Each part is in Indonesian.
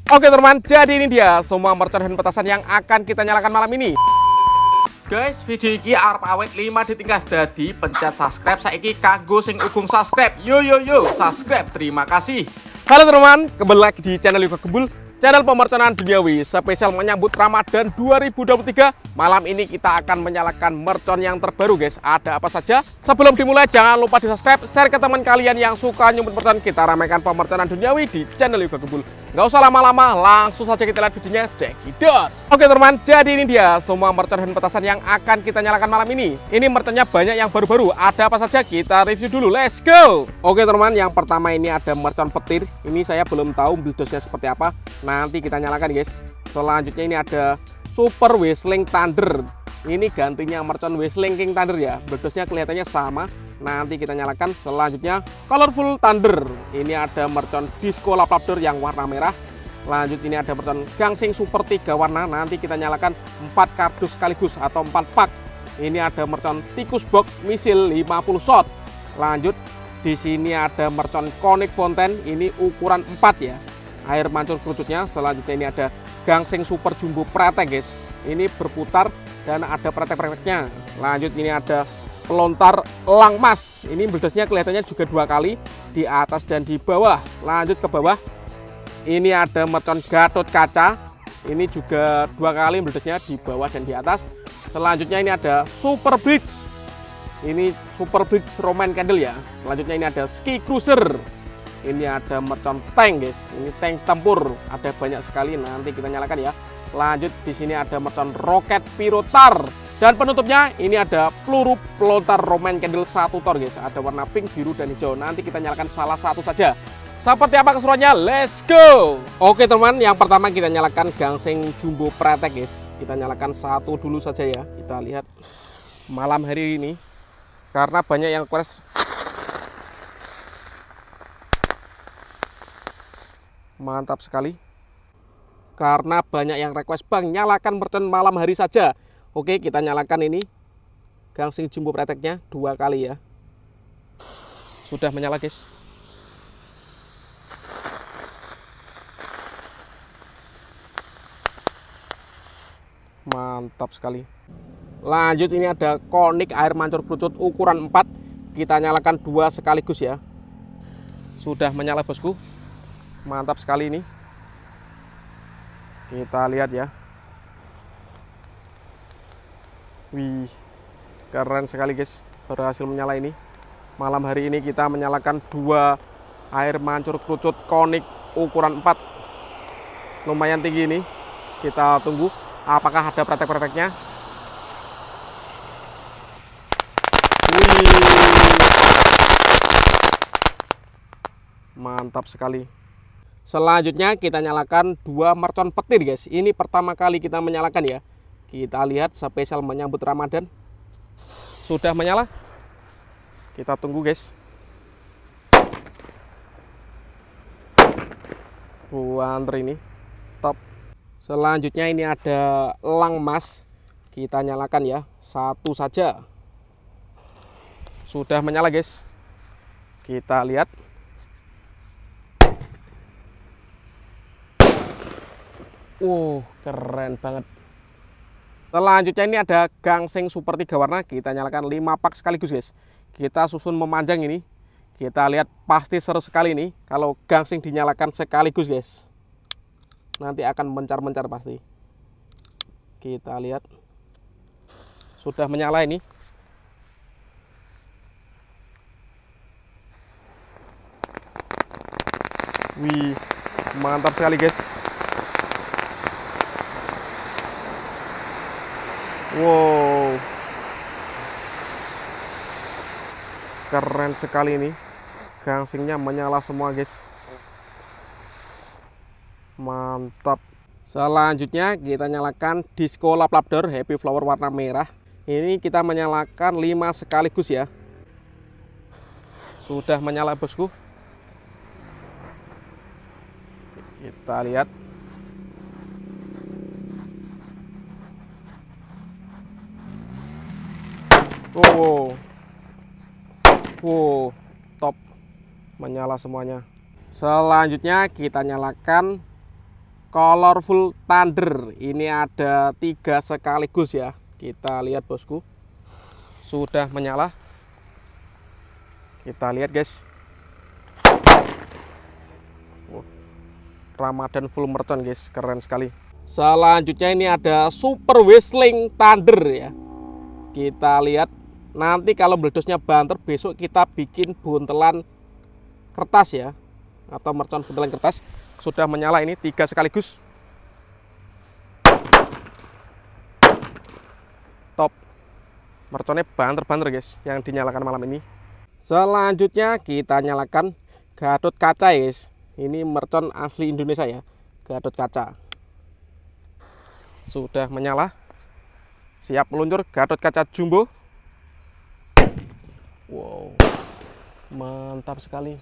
Oke teman, jadi ini dia semua mercon dan petasan yang akan kita nyalakan malam ini. Guys, video ini arep awet 5 ditingkas dadi pencet subscribe saiki kanggo sing ugung subscribe. Yo subscribe. Terima kasih. Halo teman, kembali lagi di channel Yoga Gembul, channel pemerconan duniawi spesial menyambut Ramadan 2023. Malam ini kita akan menyalakan mercon yang terbaru guys. Ada apa saja? Sebelum dimulai jangan lupa di subscribe, share ke teman kalian yang suka nyumbut mercon. Kita ramaikan pemerconan duniawi di channel Yoga Gembul. Nggak usah lama-lama, langsung saja kita lihat videonya, cekidot. Oke teman, jadi ini dia semua mercon dan petasan yang akan kita nyalakan malam ini. Ini merconnya banyak yang baru-baru. Ada apa saja? Kita review dulu, let's go. Oke teman, yang pertama ini ada mercon petir. Ini saya belum tahu bildosnya seperti apa. Nanti kita nyalakan guys. Selanjutnya ini ada Super Whistling Thunder. Ini gantinya mercon Whistling King Thunder ya. Bildosnya kelihatannya sama. Nanti kita nyalakan. Selanjutnya Colorful Thunder. Ini ada mercon Disco Laprador yang warna merah. Lanjut ini ada mercon Gangsing Super 3 warna. Nanti kita nyalakan 4 kardus sekaligus atau 4 pak. Ini ada mercon Tikus Box Misil 50 shot. Lanjut di sini ada mercon Conic Fountain. Ini ukuran 4 ya. Air mancur kerucutnya. Selanjutnya ini ada Gangsing Super Jumbo Pretek guys. Ini berputar dan ada pretek-preteknya. Lanjut ini ada pelontar elang mas. Ini bildosnya kelihatannya juga 2 kali, di atas dan di bawah. Lanjut ke bawah. Ini ada mercon Gatot Kaca. Ini juga 2 kali bildosnya, di bawah dan di atas. Selanjutnya ini ada Super Blitz. Ini Super Blitz Roman Candle ya. Selanjutnya ini ada Ski Cruiser. Ini ada mercon tank guys. Ini tank tempur. Ada banyak sekali, nanti kita nyalakan ya. Lanjut di sini ada mercon Roket Pirotar. Dan penutupnya ini ada peluru pelontar Roman Candle 1 tor guys. Ada warna pink, biru, dan hijau. Nanti kita nyalakan salah satu saja. Seperti apa keseruannya? Let's go. Oke teman, yang pertama kita nyalakan Gangsing Jumbo Pretek guys. Kita nyalakan satu dulu saja ya. Kita lihat malam hari ini, karena banyak yang request. Mantap sekali. Karena banyak yang request, Bang nyalakan mercon malam hari saja. Oke, kita nyalakan ini Gangsing Jumbo Preteknya 2 kali ya. Sudah menyala guys. Mantap sekali. Lanjut ini ada Conic air mancur kerucut ukuran 4. Kita nyalakan 2 sekaligus ya. Sudah menyala bosku. Mantap sekali ini. Kita lihat ya. Wih, keren sekali guys, berhasil menyala ini. Malam hari ini kita menyalakan 2 air mancur kerucut Conic ukuran 4. Lumayan tinggi ini. Kita tunggu apakah ada pretek-preteknya. Wih, mantap sekali. Selanjutnya kita nyalakan 2 mercon petir guys. Ini pertama kali kita menyalakan ya. Kita lihat spesial menyambut Ramadan. Sudah menyala. Kita tunggu guys. Antri ini top. Selanjutnya ini ada elang mas. Kita nyalakan ya, satu saja. Sudah menyala guys. Kita lihat. Keren banget. Selanjutnya ini ada Gangsing Super 3 warna. Kita nyalakan 5 pak sekaligus guys. Kita susun memanjang ini. Kita lihat pasti seru sekali nih kalau Gangsing dinyalakan sekaligus guys. Nanti akan mencar-mencar pasti. Kita lihat. Sudah menyala ini. Wih, mantap sekali guys. Wow, keren sekali ini. Gangsingnya menyala semua guys. Mantap. Selanjutnya kita nyalakan Disco Laprador Happy Flower warna merah. Ini kita menyalakan 5 sekaligus ya. Sudah menyala bosku. Kita lihat. Top, menyala semuanya. Selanjutnya kita nyalakan Colorful Thunder. Ini ada 3 sekaligus ya. Kita lihat bosku, sudah menyala. Kita lihat guys. Ramadan full mercon guys, keren sekali. Selanjutnya ini ada Super Whistling Thunder ya. Kita lihat, nanti kalau meledosnya banter besok kita bikin buntelan kertas ya, atau mercon buntelan kertas. Sudah menyala, ini 3 sekaligus. Top. Merconnya banter-banter guys yang dinyalakan malam ini. Selanjutnya kita nyalakan Gatot Kaca guys. Ini mercon asli Indonesia ya, Gatot Kaca. Sudah menyala. Siap meluncur Gatot Kaca Jumbo. Wow, mantap sekali.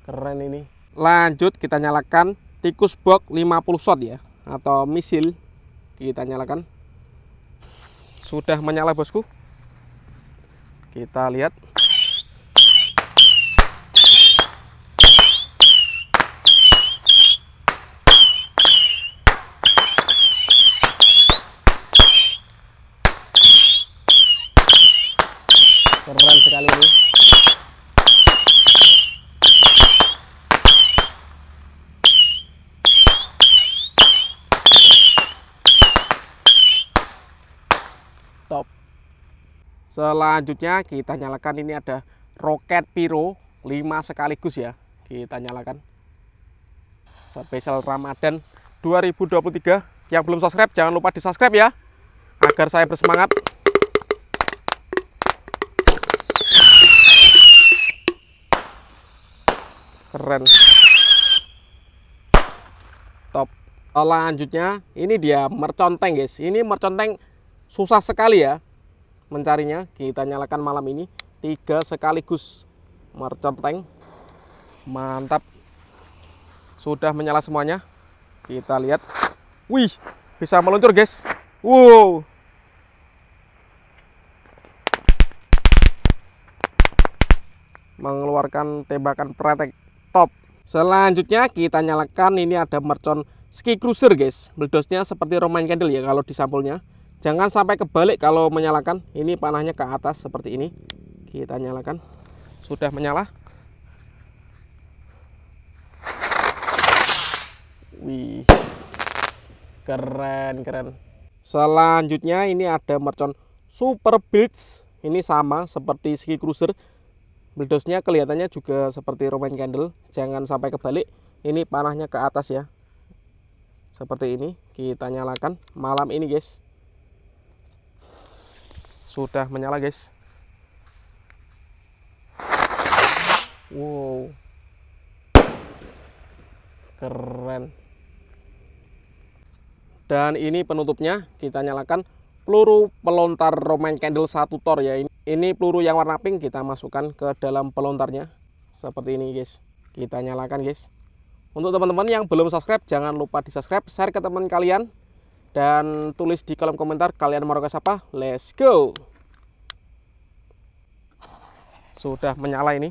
Keren ini. Lanjut kita nyalakan Tikus Box 50 shot ya, atau misil. Kita nyalakan. Sudah menyala bosku. Kita lihat. Keren sekali ini. Top. Selanjutnya kita nyalakan, ini ada Roket Pyro 5 sekaligus ya. Kita nyalakan. Spesial Ramadan 2023. Yang belum subscribe jangan lupa di subscribe ya, agar saya bersemangat. Keren. Top. Selanjutnya ini dia mercon tank guys. Ini mercon tank susah sekali ya mencarinya. Kita nyalakan malam ini 3 sekaligus mercon tank. Mantap. Sudah menyala semuanya. Kita lihat. Wih, bisa meluncur guys. Wow. Mengeluarkan tembakan pretek. Top. Selanjutnya kita nyalakan, ini ada mercon Ski Cruiser guys. Meledosnya seperti Roman candle ya kalau di sampulnya. Jangan sampai kebalik kalau menyalakan. Ini panahnya ke atas seperti ini. Kita nyalakan. Sudah menyala. Wih, keren keren. Selanjutnya ini ada mercon Super Blitz. Ini sama seperti Ski Cruiser. Meledosnya kelihatannya juga seperti Roman candle. Jangan sampai kebalik. Ini panahnya ke atas ya, seperti ini. Kita nyalakan malam ini guys. Sudah menyala guys. Wow, keren. Dan ini penutupnya. Kita nyalakan peluru pelontar Roman candle 1 tor ya. Ini peluru yang warna pink kita masukkan ke dalam pelontarnya seperti ini guys. Kita nyalakan guys. Untuk teman-teman yang belum subscribe jangan lupa di subscribe, share ke teman kalian, dan tulis di kolom komentar kalian mau request apa. Let's go. Sudah menyala ini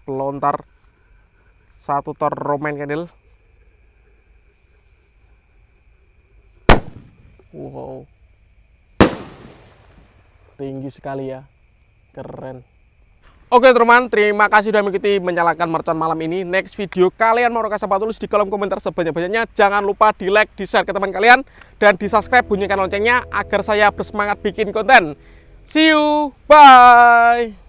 pelontar 1 tor Roman candle. Wow, tinggi sekali ya, keren. Oke teman-teman, terima kasih sudah mengikuti menyalakan mercon malam ini. Next video kalian mau request apa, tulis di kolom komentar sebanyak-banyaknya. Jangan lupa di like, di share ke teman kalian, dan di subscribe, bunyikan loncengnya agar saya bersemangat bikin konten. See you, bye.